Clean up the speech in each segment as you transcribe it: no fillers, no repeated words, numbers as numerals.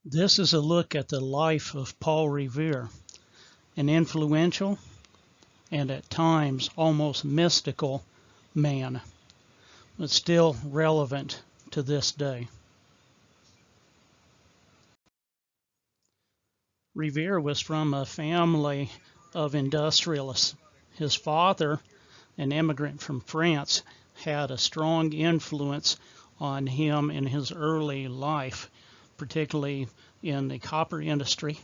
This is a look at the life of Paul Revere, an influential and at times almost mystical man, but still relevant to this day. Revere was from a family of industrialists. His father, an immigrant from France, had a strong influence on him in his early life, particularly in the copper industry,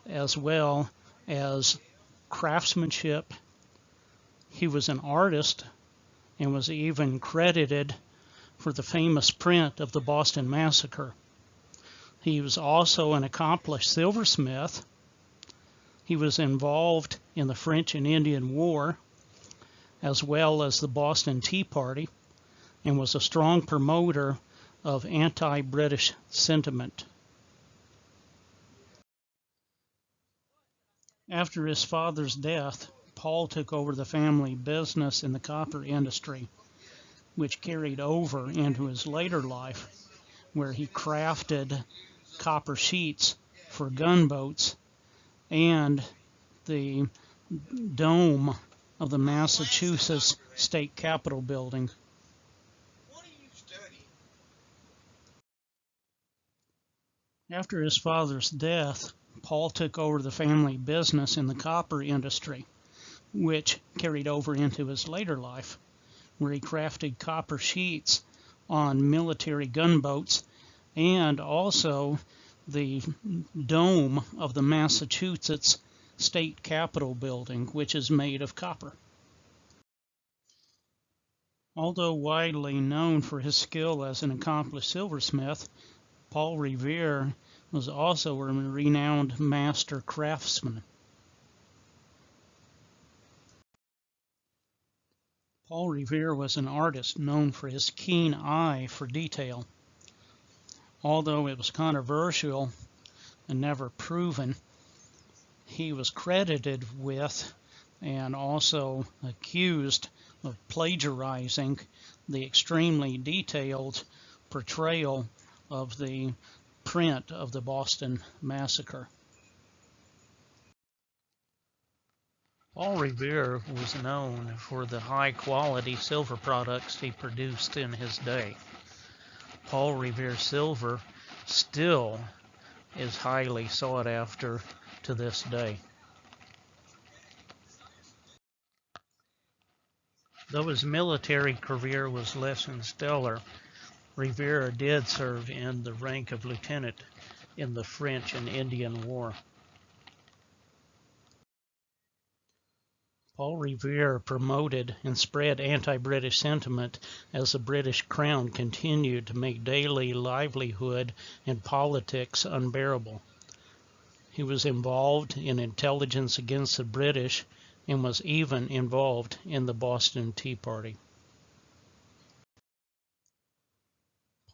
as well as craftsmanship. He was an artist and was even credited for the famous print of the Boston Massacre. He was also an accomplished silversmith. He was involved in the French and Indian War, as well as the Boston Tea Party, and was a strong promoter of anti-British sentiment. After his father's death, Paul took over the family business in the copper industry, which carried over into his later life, where he crafted copper sheets for gunboats and the dome of the Massachusetts State Capitol building. After his father's death, Paul took over the family business in the copper industry, which carried over into his later life, where he crafted copper sheets on military gunboats and also the dome of the Massachusetts State Capitol building, which is made of copper. Although widely known for his skill as an accomplished silversmith, Paul Revere was also a renowned master craftsman. Paul Revere was an artist known for his keen eye for detail. Although it was controversial and never proven, he was credited with and also accused of plagiarizing the extremely detailed portrayal of the print of the Boston Massacre. Paul Revere was known for the high-quality silver products he produced in his day. Paul Revere silver still is highly sought after to this day. Though his military career was less than stellar, Revere did serve in the rank of lieutenant in the French and Indian War. Paul Revere promoted and spread anti-British sentiment as the British Crown continued to make daily livelihood and politics unbearable. He was involved in intelligence against the British and was even involved in the Boston Tea Party.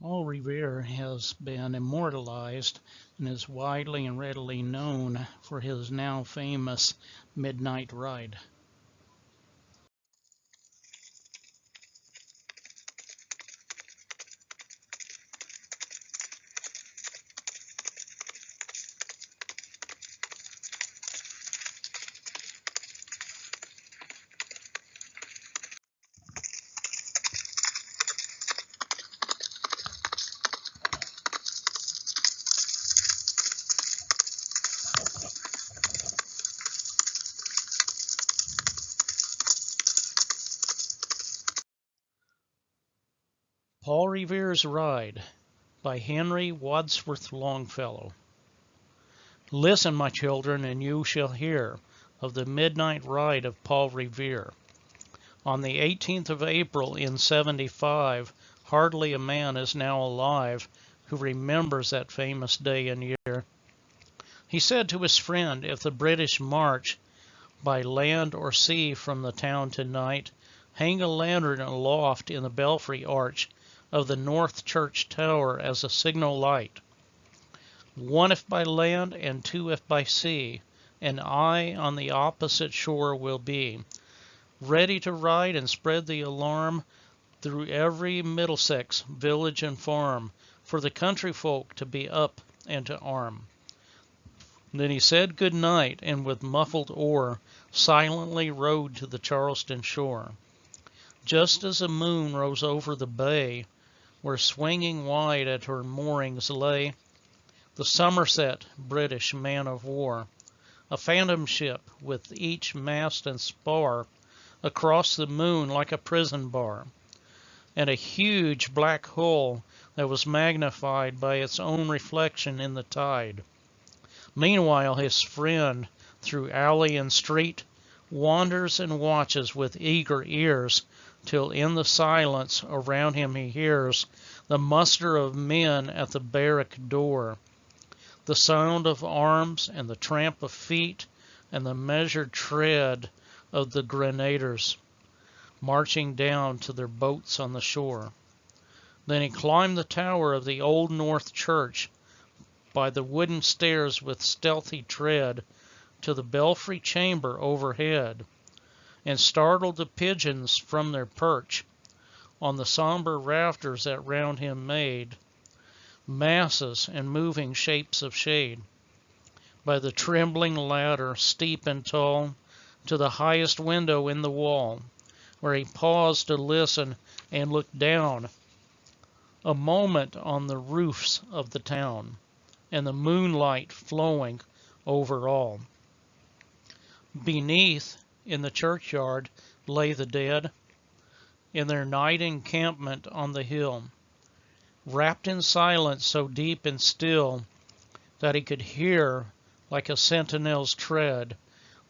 Paul Revere has been immortalized and is widely and readily known for his now famous midnight ride. Paul Revere's Ride by Henry Wadsworth Longfellow. Listen, my children, and you shall hear of the midnight ride of Paul Revere. On the 18th of April in 75, hardly a man is now alive who remembers that famous day and year. He said to his friend, if the British march by land or sea from the town tonight, hang a lantern aloft in the belfry arch of the North Church Tower as a signal light. 1 if by land and 2 if by sea, and I on the opposite shore will be, ready to ride and spread the alarm through every Middlesex village and farm, for the country folk to be up and to arm. Then he said good night, and with muffled oar silently rowed to the Charleston shore. Just as the moon rose over the bay, where swinging wide at her moorings lay the Somerset British man of war, a phantom ship with each mast and spar across the moon like a prison bar, and a huge black hull that was magnified by its own reflection in the tide. Meanwhile his friend, through alley and street, wanders and watches with eager ears, till in the silence around him he hears the muster of men at the barrack door, the sound of arms and the tramp of feet and the measured tread of the grenadiers marching down to their boats on the shore. Then he climbed the tower of the Old North Church by the wooden stairs with stealthy tread to the belfry chamber overhead, and startled the pigeons from their perch on the somber rafters that round him made masses and moving shapes of shade. By the trembling ladder, steep and tall, to the highest window in the wall, where he paused to listen and look down a moment on the roofs of the town, and the moonlight flowing over all. Beneath, in the churchyard, lay the dead, in their night encampment on the hill, wrapped in silence so deep and still that he could hear, like a sentinel's tread,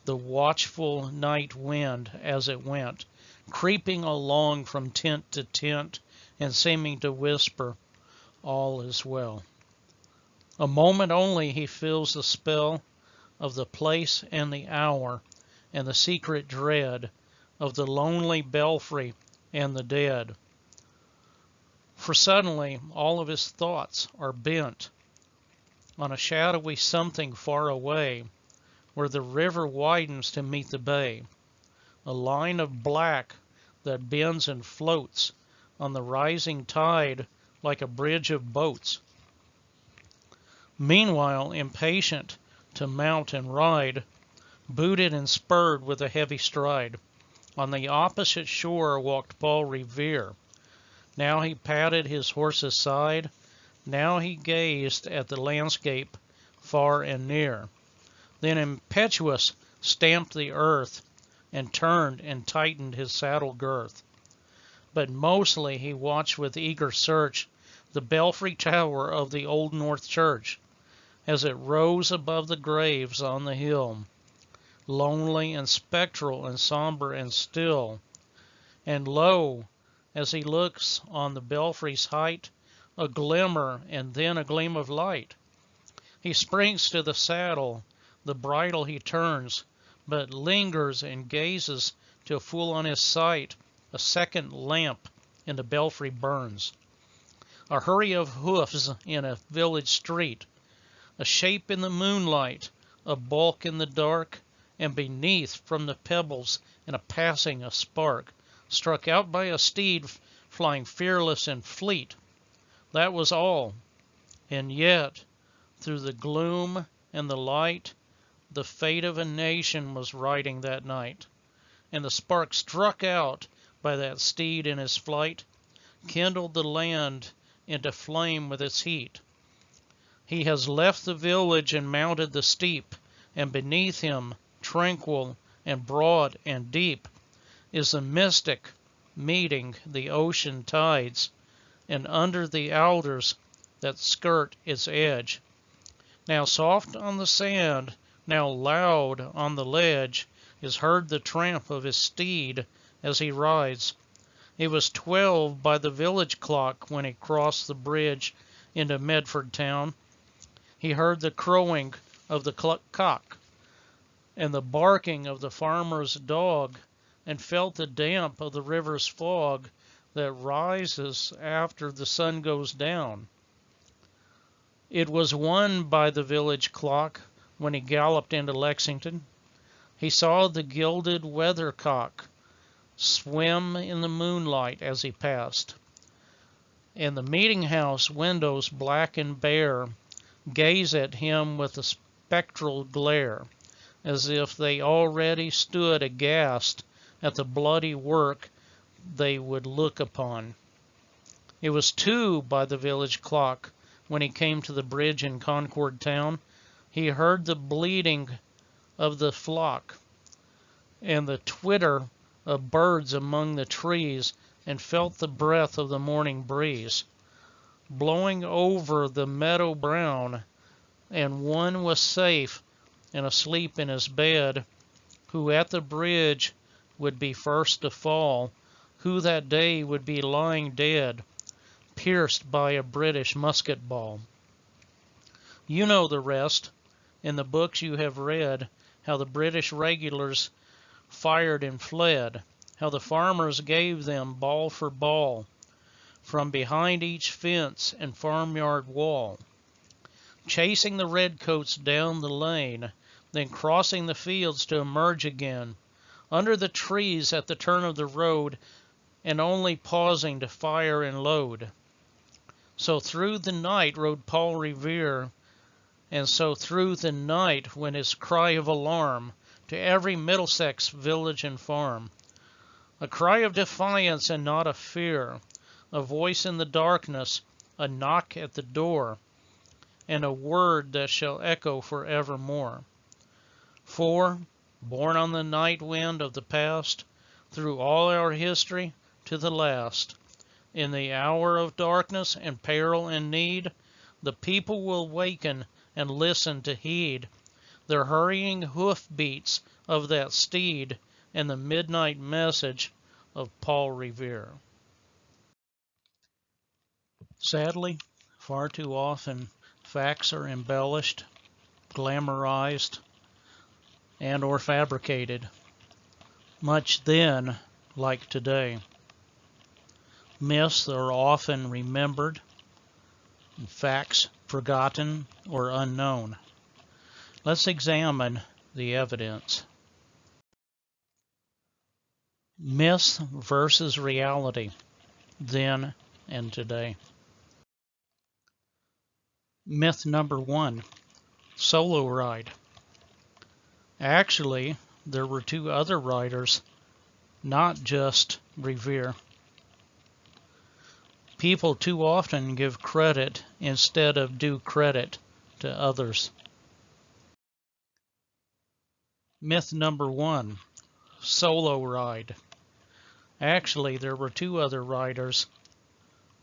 the watchful night wind as it went, creeping along from tent to tent and seeming to whisper, "All is well." A moment only he feels the spell of the place and the hour and the secret dread of the lonely belfry and the dead. For suddenly all of his thoughts are bent on a shadowy something far away, where the river widens to meet the bay, a line of black that bends and floats on the rising tide like a bridge of boats. Meanwhile, impatient to mount and ride, booted and spurred with a heavy stride, on the opposite shore walked Paul Revere. Now he patted his horse's side, now he gazed at the landscape far and near, then impetuous stamped the earth and turned and tightened his saddle girth. But mostly he watched with eager search the belfry tower of the Old North Church as it rose above the graves on the hill, lonely and spectral and somber and still. And lo, as he looks on the belfry's height, a glimmer and then a gleam of light. He springs to the saddle, the bridle he turns, but lingers and gazes till full on his sight a second lamp in the belfry burns. A hurry of hoofs in a village street, a shape in the moonlight, a bulk in the dark, and beneath from the pebbles in a passing a spark, struck out by a steed flying fearless and fleet. That was all, and yet, through the gloom and the light, the fate of a nation was riding that night, and the spark struck out by that steed in his flight kindled the land into flame with its heat. He has left the village and mounted the steep, and beneath him, tranquil and broad and deep, is the mystic meeting the ocean tides, and under the alders that skirt its edge, now soft on the sand, now loud on the ledge, is heard the tramp of his steed as he rides. It was 12 by the village clock when he crossed the bridge into Medford town. He heard the crowing of the cock and the barking of the farmer's dog, and felt the damp of the river's fog that rises after the sun goes down. It was 1 by the village clock when he galloped into Lexington. He saw the gilded weathercock swim in the moonlight as he passed, and the meeting house windows black and bare gaze at him with a spectral glare, as if they already stood aghast at the bloody work they would look upon. It was 2 by the village clock when he came to the bridge in Concord town. He heard the bleating of the flock and the twitter of birds among the trees, and felt the breath of the morning breeze blowing over the meadow brown, and one was safe and asleep in his bed, who at the bridge would be first to fall, who that day would be lying dead, pierced by a British musket ball. You know the rest. In the books you have read how the British regulars fired and fled, how the farmers gave them ball for ball from behind each fence and farmyard wall, chasing the redcoats down the lane, then crossing the fields to emerge again under the trees at the turn of the road, and only pausing to fire and load. So through the night rode Paul Revere, and so through the night went his cry of alarm to every Middlesex village and farm, a cry of defiance and not of fear, a voice in the darkness, a knock at the door, and a word that shall echo forevermore. For, born on the night wind of the past, through all our history to the last, in the hour of darkness and peril and need, the people will waken and listen to heed the hurrying hoof beats of that steed and the midnight message of Paul Revere. Sadly, far too often, facts are embellished, glamorized, and or fabricated, much then like today. Myths are often remembered, and facts forgotten or unknown. Let's examine the evidence. Myths versus reality, then and today. Myth number 1, solo ride. Actually, there were 2 other riders, not just Revere. People too often give credit instead of due credit to others. Myth number 1, solo ride. Actually, there were 2 other riders,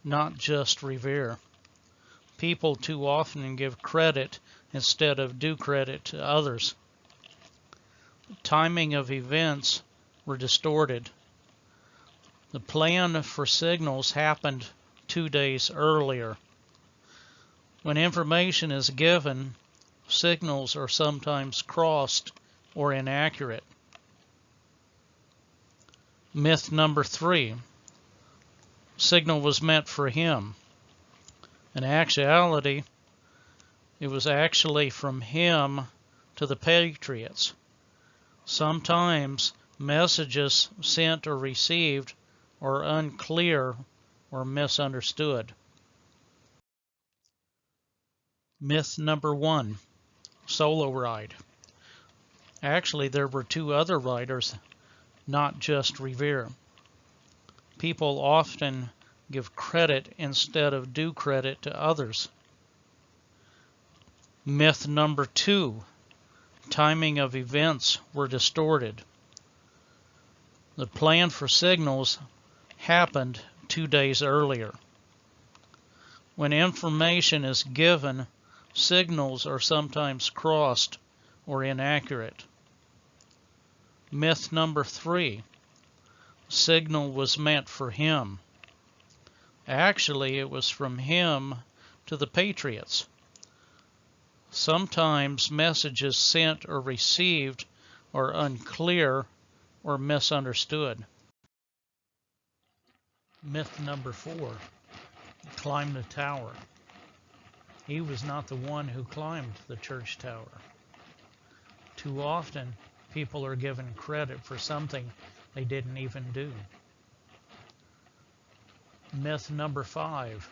not just Revere. People too often give credit instead of due credit to others. The timing of events were distorted. The plan for signals happened 2 days earlier. When information is given, signals are sometimes crossed or inaccurate. Myth number 3, signal was meant for him. In actuality, it was actually from him to the Patriots. Sometimes messages sent or received are unclear or misunderstood. Myth number 1, solo ride. Actually, there were 2 other riders, not just Revere. People often give credit instead of due credit to others. Myth number 2, timing of events were distorted. The plan for signals happened 2 days earlier. When information is given, signals are sometimes crossed or inaccurate. Myth number 3, signal was meant for him. Actually, it was from him to the Patriots. Sometimes messages sent or received are unclear or misunderstood. Myth number 4, climb the tower. He was not the one who climbed the church tower. Too often, people are given credit for something they didn't even do. Myth number 5,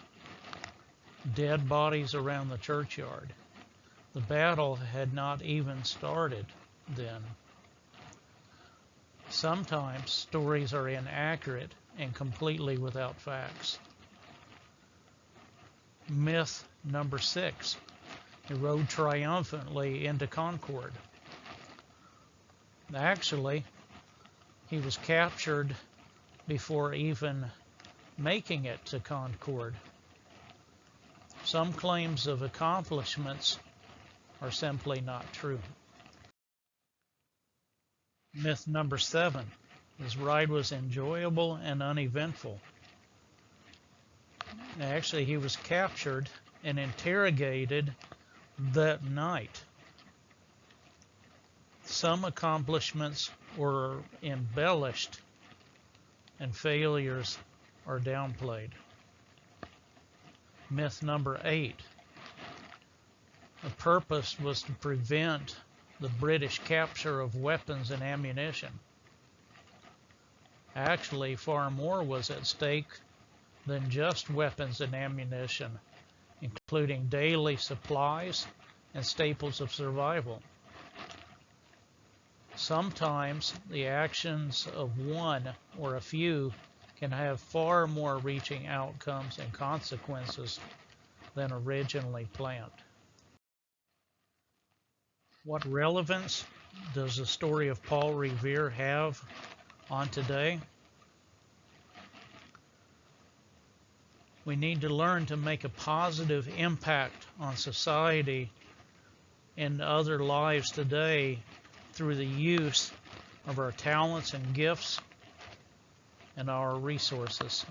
dead bodies around the churchyard. The battle had not even started then. Sometimes stories are inaccurate and completely without facts. Myth number 6. He rode triumphantly into Concord. Actually, he was captured before even making it to Concord. Some claims of accomplishments are simply not true. Myth number 7. His ride was enjoyable and uneventful. Actually, he was captured and interrogated that night. Some accomplishments were embellished and failures are downplayed. Myth number 8. The purpose was to prevent the British capture of weapons and ammunition. Actually, far more was at stake than just weapons and ammunition, including daily supplies and staples of survival. Sometimes the actions of one or a few can have far more reaching outcomes and consequences than originally planned. What relevance does the story of Paul Revere have on today? We need to learn to make a positive impact on society and other lives today through the use of our talents and gifts and our resources.